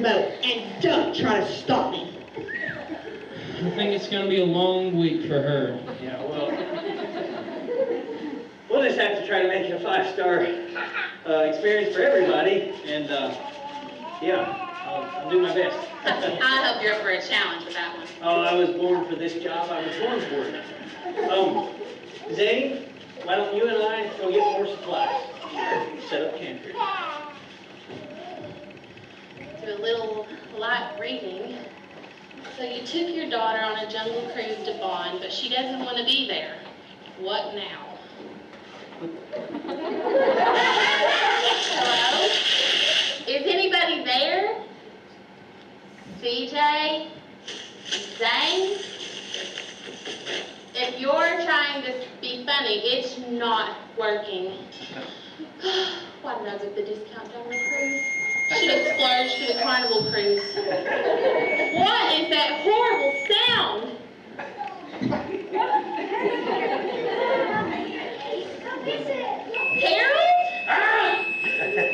boat, and don't try to stop me. I think it's going to be a long week for her. Yeah, well, we'll just have to try to make it a 5-star experience for everybody, and yeah, I'll do my best. I hope you're up for a challenge with that one. Oh, I was born for this job. I was born for it. Zane, why don't you and I go get more supplies? Set up camp here. Do a little light reading. So you took your daughter on a jungle cruise to Bond, but she doesn't want to be there. What now? Hello? Is anybody there? CJ? Zane? If you're trying to be funny, it's not working. Why did I book the discount jungle cruise? Should have splurged for the carnival cruise. What is that horrible sound? Harold?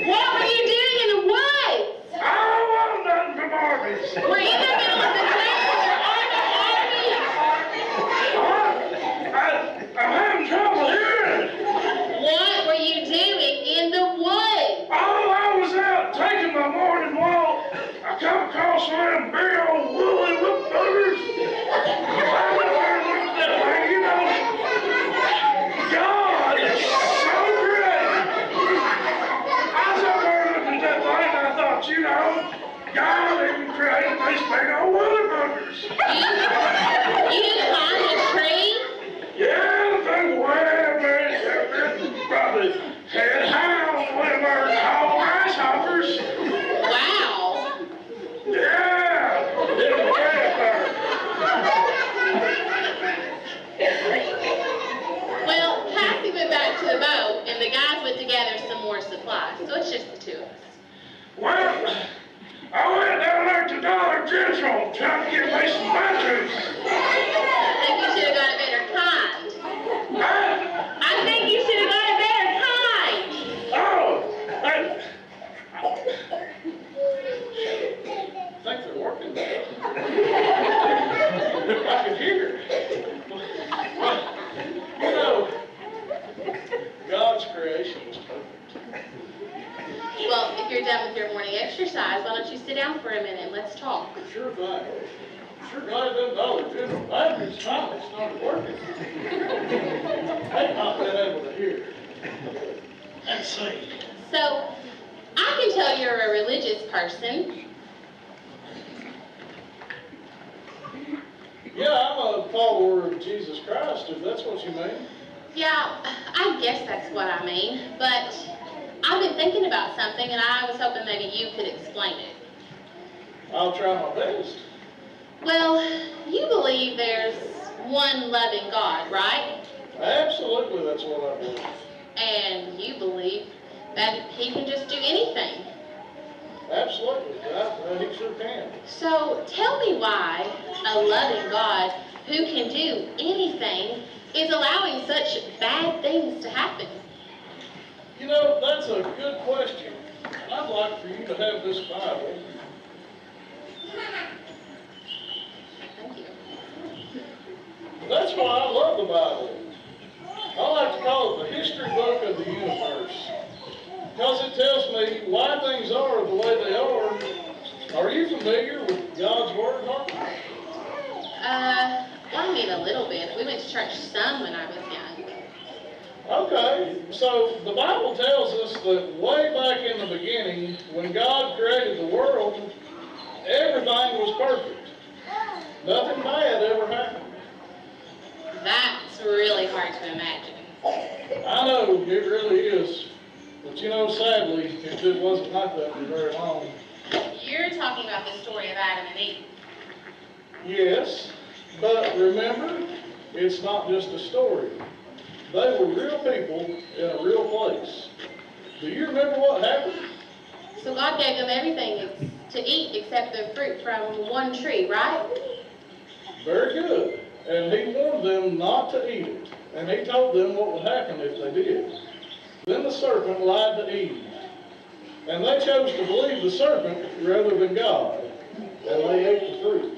What were you doing in the woods? Oh, well done for Barbies. Were you in the middle of the night with your I'm having trouble hearing. What were you doing in the woods? Oh, I was out taking my morning walk. I come across one of them big old woolly whip buggers. I went there and looked at that thing, you know. God, it's so great. I was up there looking at that thing and I thought, you know, God even created these big old woolly buggers. You climbed a tree? Yeah, the thing way up there, probably head high on one of our tall grasshoppers. Wow. Yeah, it was way up there. Well, Cassie went back to the boat, and the guys went to gather some more supplies. So it's just the two of us. Well, I went down there to Dollar General trying to get me some batteries. I think you should have got a better kind. I think you should have got a better kind. Oh, I think they're working now. I can hear. You know, God's creation is perfect. Well, if you're done with your morning exercise, why don't you sit down for a minute and let's talk. Sure thing. Sure glad them Dollar General batteries finally started working. They've not been able to hear. Let's see. So, I can tell you're a religious person. Yeah, I'm a follower of Jesus Christ, if that's what you mean. Yeah, I guess that's what I mean, but I've been thinking about something and I was hoping maybe you could explain it. I'll try my best. Well, you believe there's one loving God, right? Absolutely, that's what I believe. And you believe that He can just do anything. Absolutely, he sure can. So tell me why a loving God who can do anything is allowing such bad things to happen. You know, that's a good question. I'd like for you to have this Bible. Thank you. That's why I love the Bible. I like to call it the history book of the universe. Because it tells me why things are the way they are. Are you familiar with God's Word, Harper? Well, I mean a little bit. We went to church some when I was young. Okay, so the Bible tells us that way back in the beginning, when God created the world, everything was perfect. Nothing bad ever happened. That's really hard to imagine. I know, it really is. But you know, sadly, it wasn't like that for very long. You're talking about the story of Adam and Eve. Yes, but remember, it's not just a story. They were real people in a real place. Do you remember what happened? So God gave them everything to eat except the fruit from one tree, right? Very good. And he warned them not to eat it. And he told them what would happen if they did. Then the serpent lied to Eve. And they chose to believe the serpent rather than God, and they ate the fruit.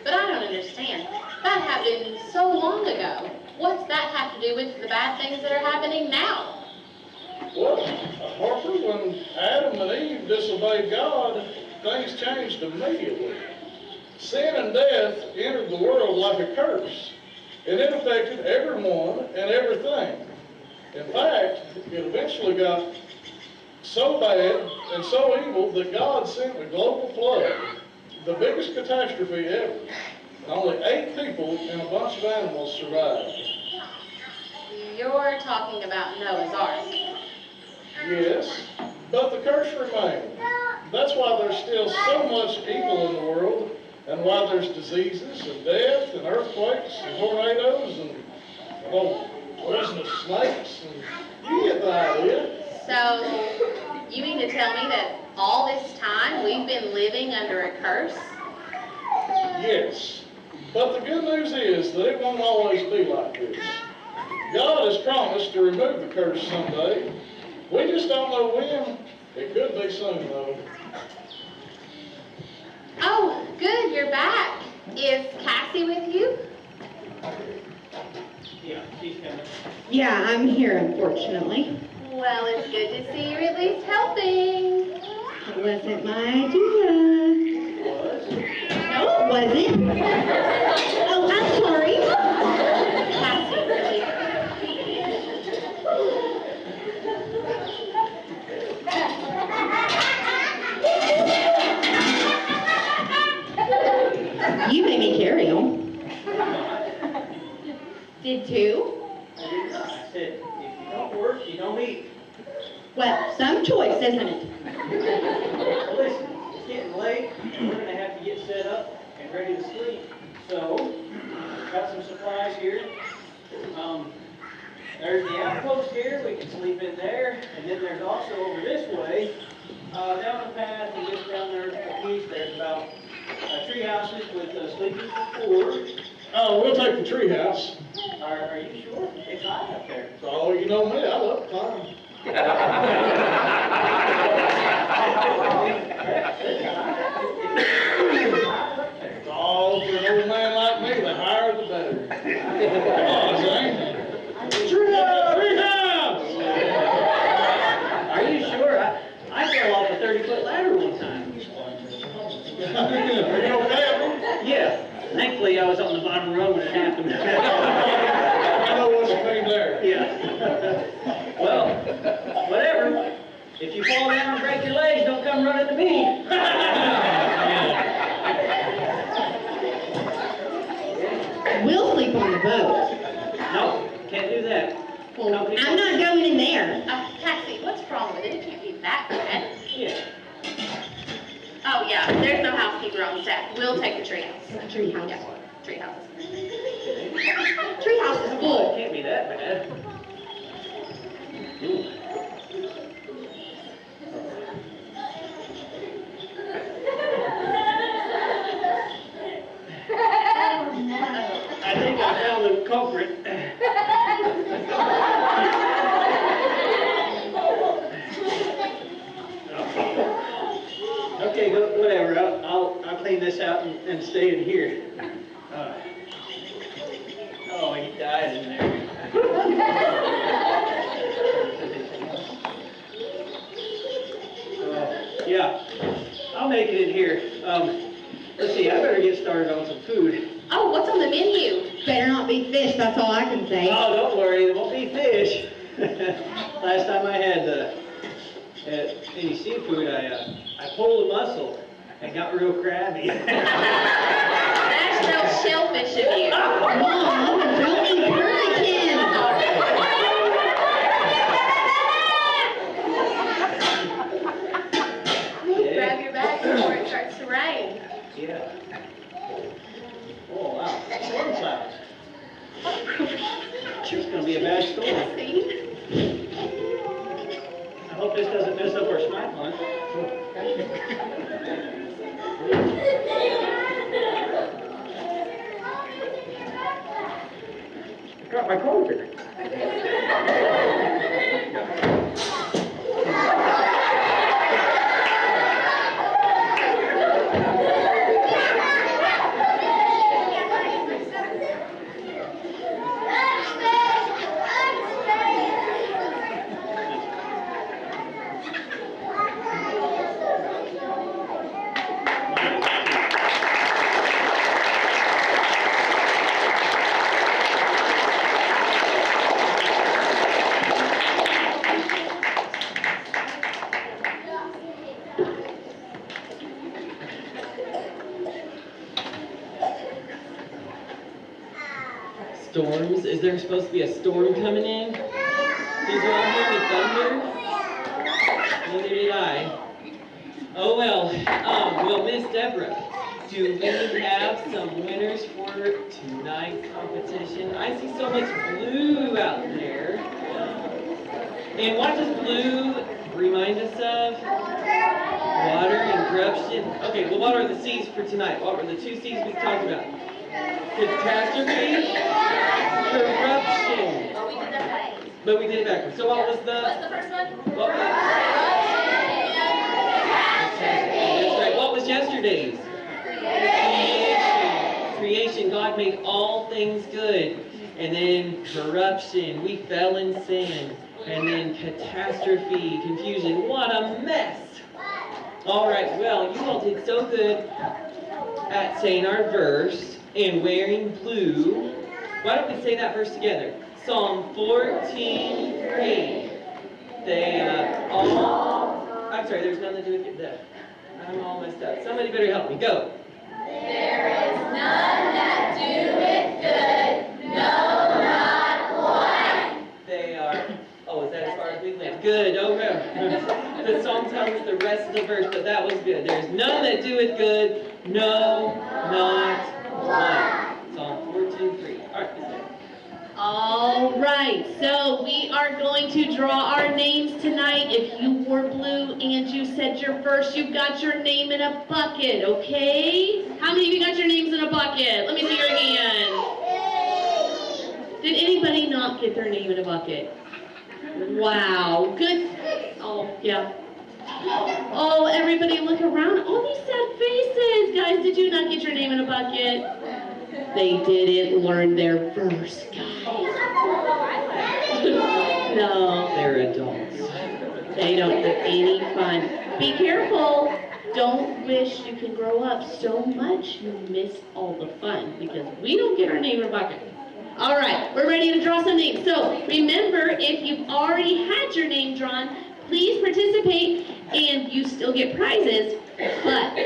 But I don't understand. That happened so long ago. What's that have to do with the bad things that are happening now? Well, Harper, when Adam and Eve disobeyed God, things changed immediately. Sin and death entered the world like a curse, and it affected everyone and everything. In fact, it eventually got so bad and so evil that God sent a global flood, the biggest catastrophe ever. And only 8 people and a bunch of animals survived. You're talking about Noah's Ark. Yes, but the curse remained. That's why there's still so much evil in the world, and why there's diseases and death and earthquakes and tornadoes and the whole poisonous snakes, and you get the idea. So, you mean to tell me that all this time we've been living under a curse? Yes, but the good news is that it won't always be like this. God has promised to remove the curse someday. We just don't know when. It could be soon, though. Oh, good, you're back. Is Cassie with you? Yeah, she's coming. Yeah, I'm here, unfortunately. Well, it's good to see you're at least helping. It wasn't my idea. No, it wasn't. Oh, I'm sorry. Cassie, really. You made me carry them. Did two? I said, if you don't work, you don't eat. Well, some choice, isn't it? Well, listen, it's getting late, and we're going to have to get set up and ready to sleep. So, got some supplies here. There's the outpost here, we can sleep in there. And then there's also over this way, down the path and just down there a piece, there's about 3 houses with sleeping for 4. Oh, we'll take the tree house. Are you sure? It's high up there. Oh, you know me, I love climbing. Oh, for an old man like me, the higher the better. Come on, Zane. Tree house! Tree house! Are you sure? I fell off a 30-foot ladder one time. Are you okay? Yeah. Thankfully, I was on the bottom row when it happened. I know what you mean there. Yeah. Well, whatever. If you fall down and break your legs, don't come running to me. We'll sleep on the boat. No, can't do that. Well, I'm not going in there. Cassie, what's wrong with it? It can't be that bad. Yeah. Oh, yeah, there's no housekeeper on staff. We'll take the treehouse. Treehouse. Yeah, treehouse. Treehouse is It full. can't be that bad. Ooh. I think I found the culprit. Okay, whatever. I'll clean this out and stay in here. Oh, he died in there. Yeah, I'll make it in here. Let's see. I better get started on some food. Oh, what's on the menu? Better not be fish, that's all I can say. Oh, don't worry. There won't be fish. Last time I had any seafood, I pulled a mussel and got real crabby. That's real shellfish of you. Mom, don't encourage him. Grab your bag before it starts to rain. Yeah. Oh, wow. Storm clouds. It's going to be a bad storm. See? I hope this doesn't mess up our snack lunch. Got my coat here. Storms. Is there supposed to be a storm coming in? Did you all hear any thunder? Neither did I. Oh well. Well, Miss Deborah, do we have some winners for tonight's competition? I see so much blue out there. And what does blue remind us of? Water and corruption. Okay, well, what are the C's for tonight? What were the two C's we talked about? Catastrophe, corruption. But we did it backwards. So what was the? What's the first one? What was? That's right. What was yesterday's? Creation. God made all things good. And then corruption. We fell in sin. And then catastrophe, confusion. What a mess. All right. Well, you all did so good at saying our verse and wearing blue. Why don't we say that verse together? Psalm 14:3. They all. I'm sorry. There's nothing to do with that. I'm all messed up. Somebody better help me. Go. There is none that doeth good, no, not one. They are. Oh, is that as far as we went? Good. Okay. The song tells us the rest of the verse, but that was good. There's none that doeth good, no, not one. Psalm 14:3. All right. All right, so we are going to draw our names tonight. If you wore blue and you said your verse, you got your name in a bucket, okay? How many of you got your names in a bucket? Let me see your hand. Did anybody not get their name in a bucket? Wow, good. Oh, yeah. Oh, everybody look around. All these sad faces. Guys, did you not get your name in a bucket? They didn't learn their verse, guys. No. They're adults. They don't have any fun. Be careful. Don't wish you can grow up so much you miss all the fun, because we don't get our name in a bucket. All right, we're ready to draw some names. So remember, if you've already had your name drawn, please participate, and you still get prizes, but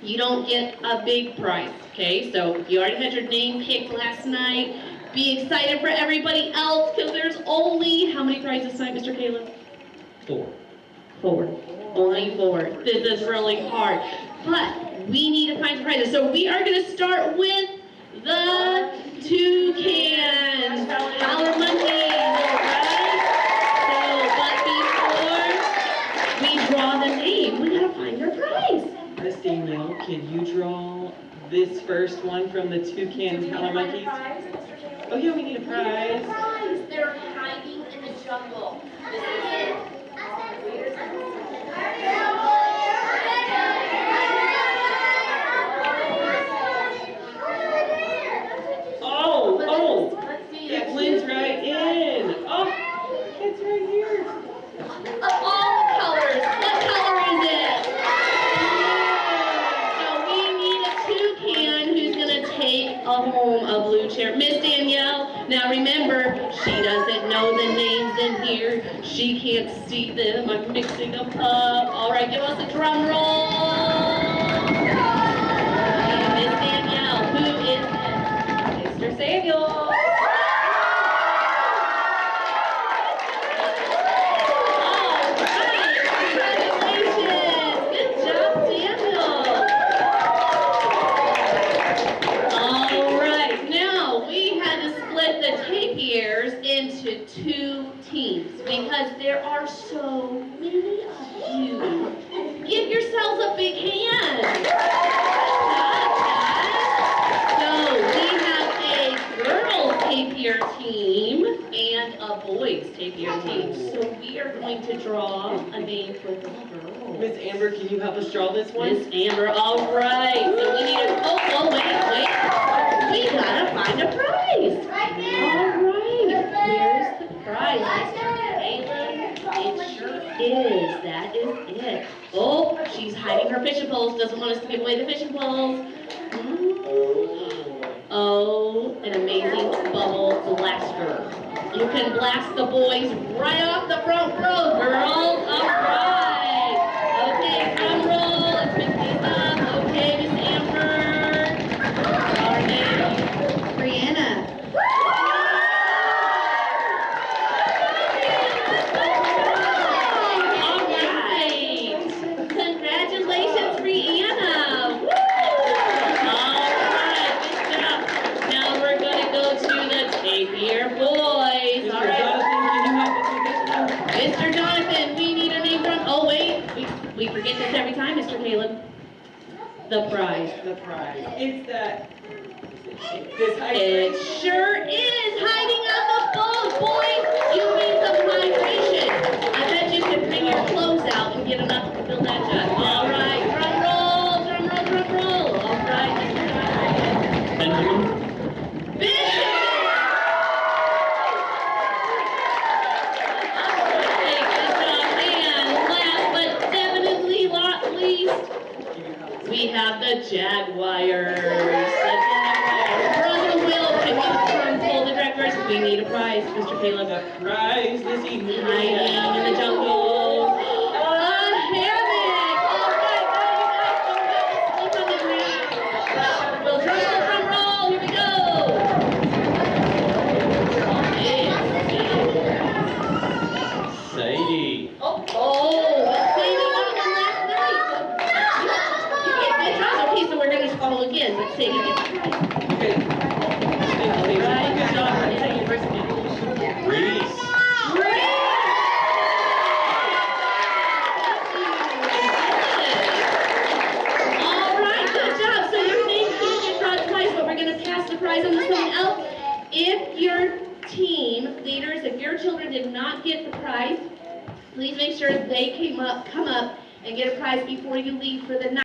you don't get a big prize, okay? So if you already had your name picked last night, be excited for everybody else, because there's only, how many prizes tonight, Mr. Caleb? 4. 4. Only 4. This is really hard. But we need to find some prizes. So we are going to start with the toucans, our monkeys, alright? So, but before we draw the name, we got to find our prize. Miss Danielle, can you draw this first one from the toucans, howler monkeys? Oh yeah, we need a prize. They're hiding in the jungle. Oh, Let's see. it blends right in. Oh, it's right here. Of all the colors, what color is it? So we need a toucan who's going to take a home a blue chair. Miss Danielle, now remember, she doesn't know the names in here. She can't see them. I'm mixing them up. All right, give us a drum roll. Okay, Miss Danielle, who is it? Mr. Samuel. Into 2 teams, because there are so many of you. Give yourselves a big hand. Good job, guys. So we have a girls tapir team and a boys tapir team. So we are going to draw a name for the girls. Miss Amber, can you help us draw this one? Miss Amber, all right. So we need a, wait. We gotta find a prize. All right. Here's the prize, Mr. Caleb. It sure is. That is it. Oh, she's hiding her fishing poles. Doesn't want us to give away the fishing poles. Oh, an amazing bubble blaster. You can blast the boys right off the front row, girls. All right. Okay, drum roll. Let's mix these up. Okay, Miss Amber. Our name, Brianna. the prize? The prize. It's that. This It sure is hiding on the boat, boys. You need some hydration. I bet you could bring your clothes out and get enough to fill that jug. All right, drum roll, drum roll, drum roll. All right, Mr. Benjamin? Bishop! Okay, good job. And last but definitely not least, we have the Jaguars. Brother Will, can you pull the directors? We need a prize, Mr. Caleb. The prize this evening. Hiding in the jungle. A hammock! All right, now you guys don't have to sleep on the ground. Well, drum roll, here we go. Sadie. Oh, let's say they got one last night. You get good job. Okay, so we're going to follow again. Let's say you get the prize. Okay. All right, good job. Let's say your first name. Reese. All right, good job. So your name can't get brought twice, but we're going to pass the prize on to someone else. If your team leaders, if your children did not get the prize, please make sure they come up and get a prize before you leave for the night.